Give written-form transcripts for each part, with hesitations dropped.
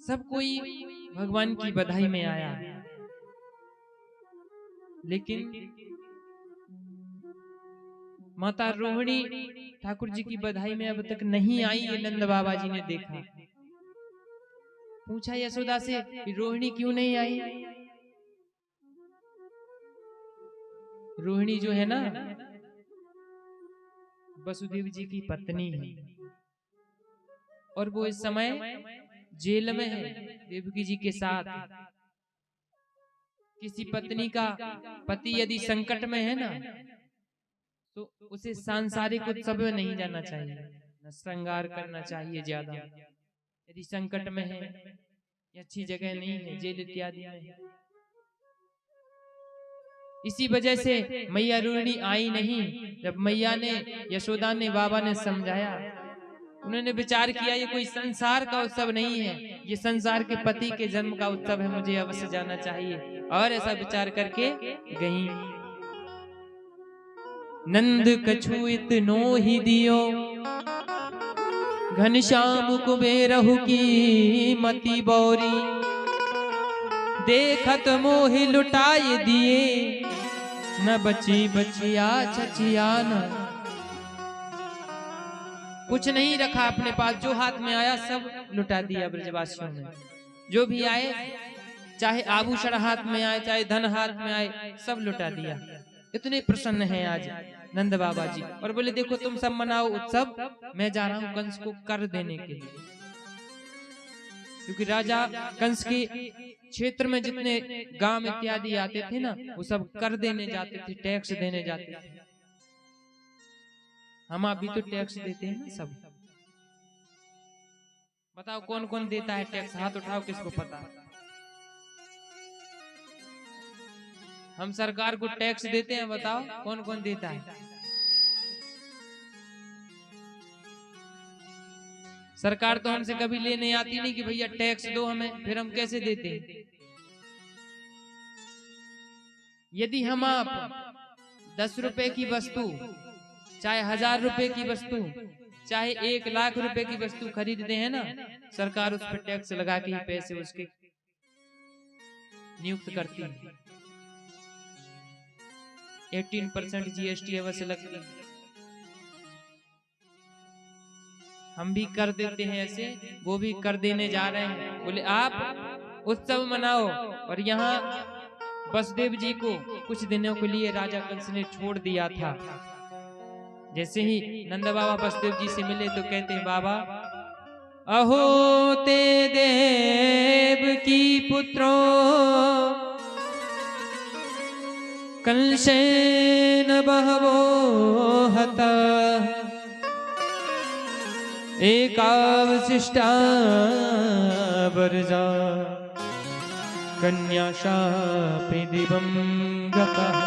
सब कोई भगवान की बधाई में आया, लेकिन माता रोहिणी ठाकुर जी की बधाई में अब तक नहीं आई। ये नंद बाबा जी ने देखा, पूछा यशोदा से कि रोहिणी क्यों नहीं आई। रोहिणी जो है ना वसुदेव जी की पत्नी है, और वो इस समय जेल में है देवकी जी के साथ। किसी पत्नी का पति यदि संकट में है ना, तो उसे सांसारिक उत्सव में नहीं जाना चाहिए, न श्रृंगार करना चाहिए ज्यादा। यदि संकट में है, अच्छी जगह नहीं है, जेल इत्यादि में है। इसी वजह से मैया रोहिणी आई नहीं। जब मैया ने, यशोदा ने, बाबा ने समझाया, उन्होंने विचार किया ये कोई संसार का उत्सव नहीं है, ये संसार के पति के जन्म का उत्सव है, मुझे अवश्य जाना चाहिए। और ऐसा विचार करके गई। नंद कछु इतनो ही दियो, घनश्याम कुबेरहु की मति बौरी। देखत मोहि लुटाई दिए, न बची बचिया छचियान। कुछ नहीं रखा अपने पास, जो हाथ में आया सब लुटा दिया ब्रजवासियों ने। जो भी आए, चाहे आभूषण हाथ में आए, चाहे धन हाथ में आए, सब लुटा दिया। इतने प्रसन्न हैं आज नंद बाबा जी, और बोले देखो तुम सब मनाओ उत्सव, मैं जा रहा हूं कंस को कर देने के लिए। क्योंकि राजा कंस के क्षेत्र में जितने गांव इत्यादि आते थे ना, वो सब कर देने जाते थे, टैक्स देने जाते थे। हम आप भी तो टैक्स देते हैं ना सब। बताओ कौन कौन देता है टैक्स, हाथ उठाओ किसको पता। हम सरकार को टैक्स देते हैं, बताओ कौन कौन देता है। सरकार तो हमसे कभी लेने आती नहीं कि भैया टैक्स दो हमें, फिर हम कैसे देते हैं। यदि हम आप 10 रुपए की वस्तु, चाहे 1000 रुपए की वस्तु, चाहे 1 लाख रुपए की वस्तु खरीदते हैं ना, सरकार उस पर टैक्स लगा के ही पैसे उसके नियुक्त करती है। 18% जीएसटी अवश्य लगती है। हम भी कर देते हैं ऐसे, वो भी कर देने जा रहे हैं। बोले आप उत्सव मनाओ, और यहाँ वसुदेव जी को कुछ दिनों के लिए राजा कंस ने छोड़ दिया था। जैसे ही नंद बाबा वसुदेव जी से मिले तो कहते हैं बाबा, अहो ते देव की पुत्रो कंसेन बहवो हता, एकावशिष्टा वर्जा कन्या शापे दिवं गतः।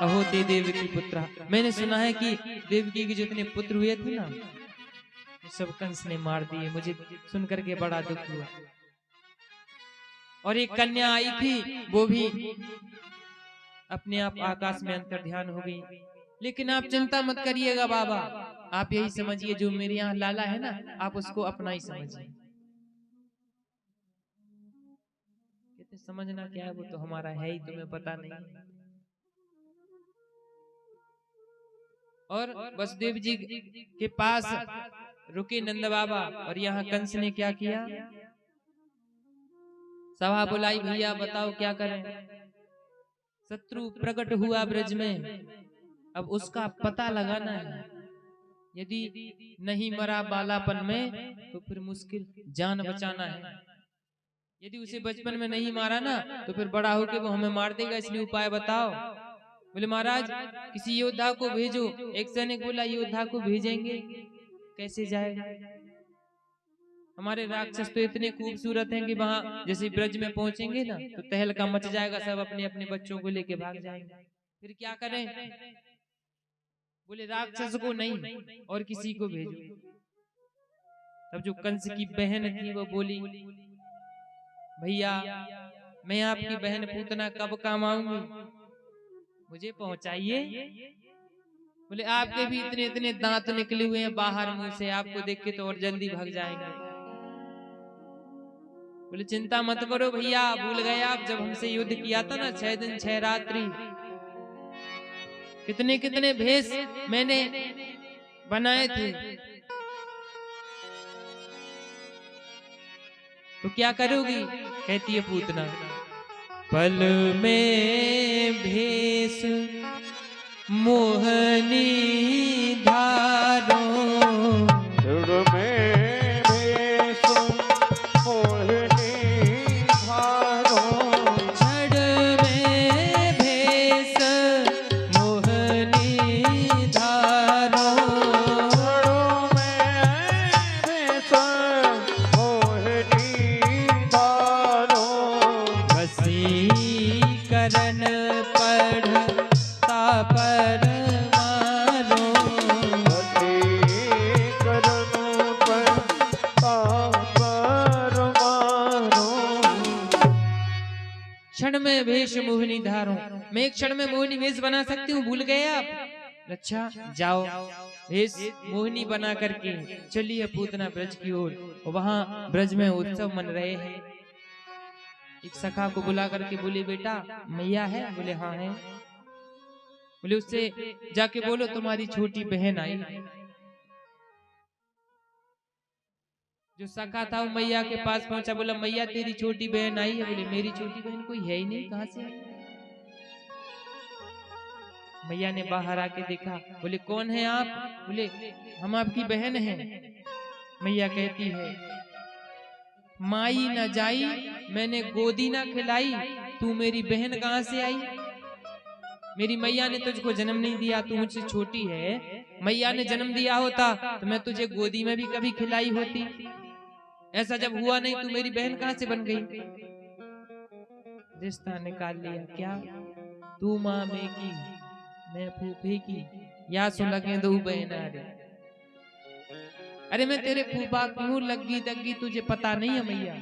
अहो ते देवकी पुत्रा, मैंने सुना है कि देवकी के जितने पुत्र हुए थे ना, सब कंस ने मार दिए। मुझे सुनकर के बड़ा दुख हुआ। और एक कन्या आई थी, वो भी अपने आप आकाश में अंतर्ध्यान हो गई। लेकिन आप चिंता मत करिएगा बाबा, आप यही समझिए जो मेरे यहाँ लाला है ना, आप उसको अपना ही समझिए। कहते समझना क्या है, वो तो हमारा है ही, तुम्हें पता नहीं। और वसुदेव जी के पास रुके नंद बाबा, और यहाँ कंस ने क्या किया, सभा बुलाई, भैया बताओ क्या करें। शत्रु प्रकट हुआ ब्रज में, अब उसका पता लगाना है। यदि नहीं मरा बालापन में तो फिर मुश्किल, जान बचाना है। यदि उसे बचपन में नहीं मारा ना, तो फिर बड़ा होके वो हमें मार देगा, इसलिए उपाय बताओ। बोले महाराज किसी योद्धा को भेजो। एक सैनिक बोला योद्धा को भेजेंगे, कैसे जाएगा। हमारे राक्षस तो इतने खूबसूरत हैं कि वहां जैसे ब्रज में पहुंचेंगे ना, तो तहलका मच जाएगा, सब अपने अपने बच्चों को लेके भाग जाएंगे। फिर क्या करें। बोले राक्षस को नहीं, और किसी को भेजो। तब जो कंस की बहन थी वो बोली, भैया मैं आपकी बहन पूतना कब काम आऊंगी, मुझे पहुंचाइए। बोले आपके भी इतने इतने दांत निकले हुए हैं बाहर मुंह से, आपको देख के तो और जल्दी भाग जाएंगे। बोले चिंता मत करो भैया, भूल गए आप जब हमसे युद्ध किया था ना 6 दिन 6 रात्रि, कितने कितने भेष मैंने बनाए थे, तो क्या करोगी? कहती है पूतना, पल में भेष मोहनी धारो, क्षण में भेष मोहनी धारो, क्षण में भेष मोहनी धारो, क्षणों में भेष मोहनी धारो, वशीकरण पढ़ता पर मारो, वशीकरण पढ़ता पर मारो। क्षण में भेष मोहिनी धारो, मैं एक क्षण में मोहिनी वेश बना सकती हूँ, भूल गए आप? अच्छा जाओ, भेष मोहिनी बना करके चलिए पूतना ब्रज की ओर। वहां ब्रज में उत्सव मन रहे हैं। एक सखा को बुला करके बोले, बेटा मैया है? बोले हाँ है। बोले उससे जाके बोलो तुम्हारी छोटी बहन आई। जो सखा था वो मैया के पास पहुंचा, बोला मैया तेरी छोटी बहन आई है। बोले मेरी छोटी बहन कोई है ही नहीं, कहां से आई? मैया ने बाहर आके देखा, बोले कौन है आप? बोले हम आपकी बहन हैं। मैया कहती है, माई न जाई मैंने गोदी न खिलाई, तू मेरी बहन कहां से आई? मेरी मैया ने तुझको जन्म नहीं दिया, तू मुझसे छोटी है। मैया ने जन्म दिया होता तो मैं तुझे गोदी में भी कभी खिलाई होती। ऐसा जब हुआ नहीं, तू मेरी बहन कहां से बन गई? रिश्ता निकाल लिया क्या? तू माँ में की मैं फूफी की, या सुलगे दो बहन रे। अरे मैं तेरे फूफा क्यों लगी दगी तुझे पता नहीं है मैया?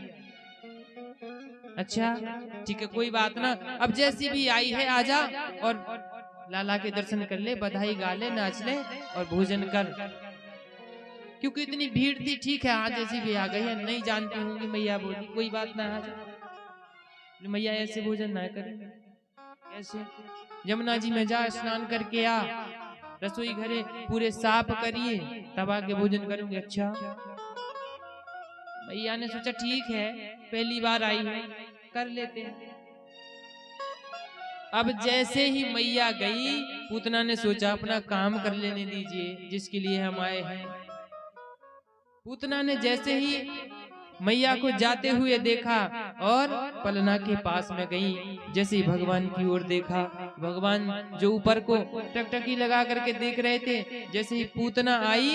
अच्छा ठीक है कोई बात ना, अब जैसी भी आई है आजा और लाला के दर्शन कर ले, बधाई गा ले, नाच ले और भोजन कर। क्योंकि इतनी भीड़ थी, ठीक है आज जैसी भी आ गई है, नहीं जानती होंगी मैया बोली कोई बात ना आजा। मैया ऐसे भोजन ना करें, ऐसे यमुना जी में जा स्नान करके आ, रसोई घरे पूरे साफ करिए तब आके भोजन करूंगी। अच्छा मैया ने सोचा ठीक है पहली बार आई है कर लेते हैं। अब जैसे ही मैया गई, पूतना ने सोचा अपना काम कर लेने दीजिए जिसके लिए हम आए हैं। पूतना ने जैसे ही मैया को जाते हुए देखा और पलना के पास में गई, जैसे ही भगवान की ओर देखा, भगवान जो ऊपर को टकटकी लगा करके देख रहे थे, जैसे ही पूतना आई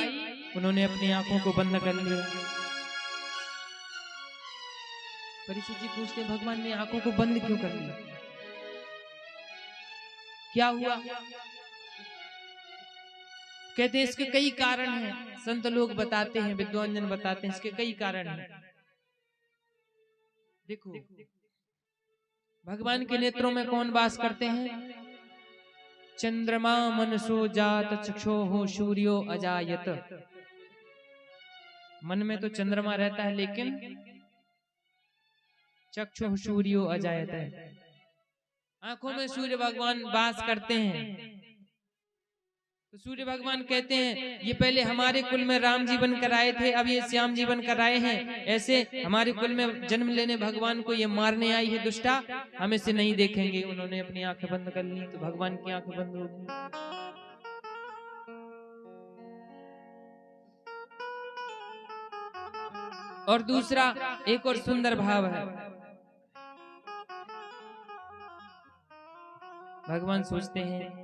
उन्होंने अपनी आंखों को बंद कर लिया। परीक्षित जी पूछते भगवान ने आंखों को बंद क्यों कर लिया, क्या हुआ? कहते हैं इसके कई कारण हैं, संत लोग बताते हैं, विद्वान जन बताते हैं इसके कई कारण हैं। देखो भगवान के नेत्रों में कौन वास करते हैं? चंद्रमा मनसो जात चक्षुः सूर्यो अजायत। मन में तो चंद्रमा रहता है लेकिन चक्षुः सूर्यो अजायत है, आंखों में सूर्य भगवान वास करते हैं। तो सूर्य भगवान कहते हैं ये पहले हमारे कुल में राम जी बनकर आए थे, अब ये श्याम जी बनकर आए हैं। ऐसे हमारे कुल में जन्म लेने भगवान को ये मारने आई है दुष्टा, हम इसे नहीं देखेंगे। उन्होंने अपनी आंखें बंद कर ली तो भगवान की आंखें बंद हो गई। और दूसरा एक और सुंदर भाव है, भगवान सोचते हैं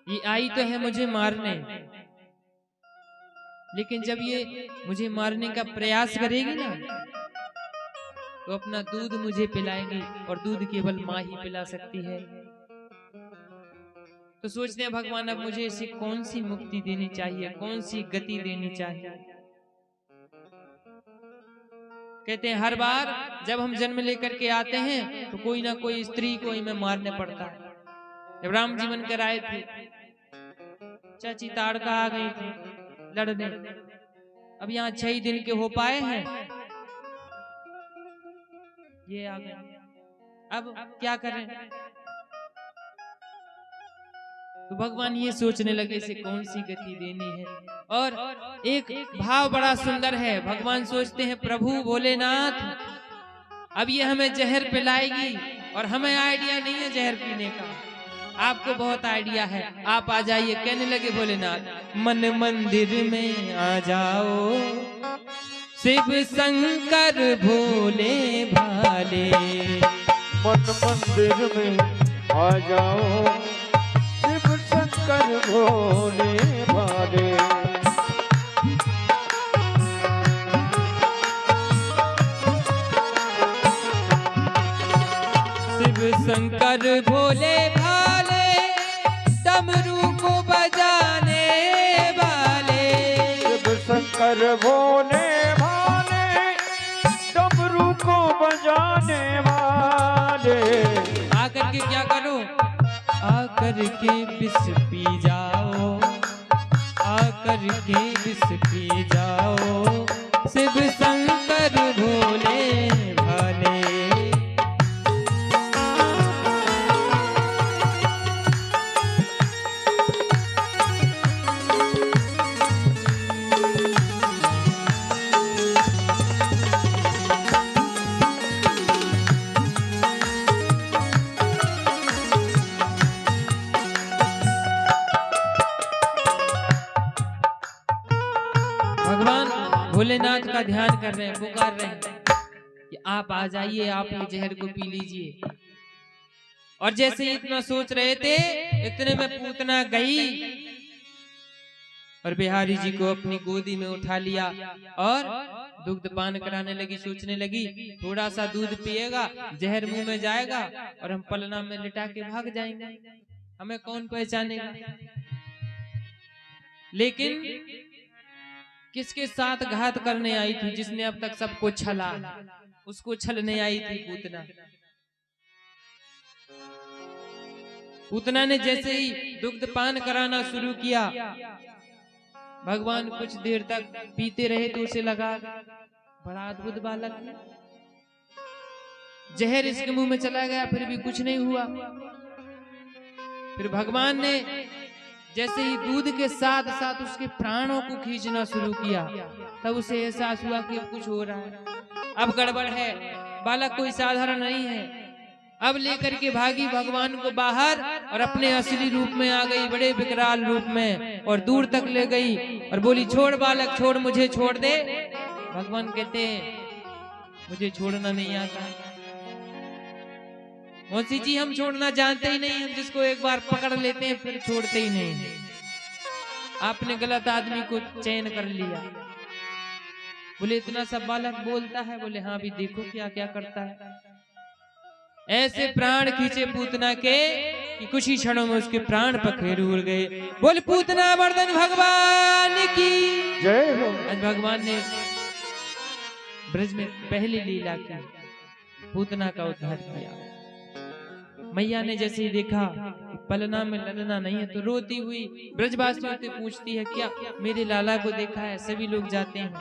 ये आई तो है मुझे मारने, लेकिन जब ये मुझे मारने का प्रयास करेगी ना तो अपना दूध मुझे पिलाएगी, और दूध केवल माँ ही पिला सकती है। तो सोचते हैं भगवान अब मुझे इसे कौन सी मुक्ति देनी चाहिए, कौन सी गति देनी चाहिए। कहते हैं हर बार जब हम जन्म लेकर के आते हैं तो कोई ना कोई स्त्री को हमें मारने पड़ता है। जब राम जी बनकर आए थे, चाची ताड़का आ गई थी लड़ने, अब यहाँ 6 दिन के हो पाए हैं, ये आ गए। अब क्या करें? तो भगवान ये सोचने लगे इसे कौन सी गति देनी है। और एक भाव बड़ा सुंदर है। भगवान सोचते हैं प्रभु भोलेनाथ अब ये हमें जहर पिलाएगी और हमें आइडिया नहीं है जहर पीने का, आपको बहुत आइडिया है, आप आ जाइए। कहने लगे भोलेनाथ मन मंदिर में आ जाओ, शिव शंकर भोले भाले। मन मंदिर में आ जाओ, शिव शंकर भोले भाले। शिव शंकर भोले भाले, डमरू को बजाने वाले। शिव शंकर भोले भाले, डमरू को बजाने वाले। आकर के क्या करो, आकर के विष पी जाओ, आकर के विष पी जाओ, शिव शंकर भोले भाले। भगवान भोलेनाथ का ध्यान कर रहे हैं, पुकार रहे हैं कि आप आ जाइए, आप ये जहर को पी लीजिए। और जैसे ही इतना सोच रहे थे इतने में पूतना गई और बिहारी जी को अपनी गोदी में उठा लिया और दुग्ध पान कराने लगी। सोचने लगी थोड़ा सा दूध पिएगा, जहर मुंह में जाएगा और हम पलना में लिटा के भाग जाएंगे, हमें कौन पहचानेगा। लेकिन किसके साथ घात करने आई थी, जिसने अब तक सबको छला, उसको छलने आई थी पूतना। पूतना ने जैसे ही दुग्ध पान कराना शुरू किया, भगवान कुछ देर तक पीते रहे तो उसे लगा बड़ा अद्भुत बालक है, जहर इसके मुंह में चला गया फिर भी कुछ नहीं हुआ। फिर भगवान ने जैसे ही दूध के साथ साथ उसके प्राणों को खींचना शुरू किया, तब उसे एहसास हुआ कि अब कुछ हो रहा है, अब गड़बड़ है, बालक कोई साधारण नहीं है। अब लेकर के भागी भगवान को बाहर और अपने असली रूप में आ गई, बड़े विकराल रूप में, और दूर तक ले गई और बोली छोड़ बालक छोड़, मुझे छोड़ दे। भगवान कहते हैं मुझे छोड़ना नहीं आता। मौसी जी हम छोड़ना जानते ही नहीं, हम जिसको एक बार पकड़ लेते हैं फिर छोड़ते ही नहीं। आपने गलत आदमी को चयन कर लिया। बोले इतना सब बालक बोलता है? बोले हाँ भी देखो क्या क्या करता है। ऐसे प्राण खींचे पूतना के कि कुछ ही क्षणों में उसके प्राण पखेरु उड़ गए। बोल पूतना वर्धन भगवान की जय हो। आज भगवान ने ब्रज में पहली लीला की, पूतना का उद्धार किया। मैया ने जैसे ही देखा पलना में ललना नहीं है तो रोती हुई ब्रजवासियों से पूछती है क्या मेरे लाला को देखा है? सभी लोग जाते हैं,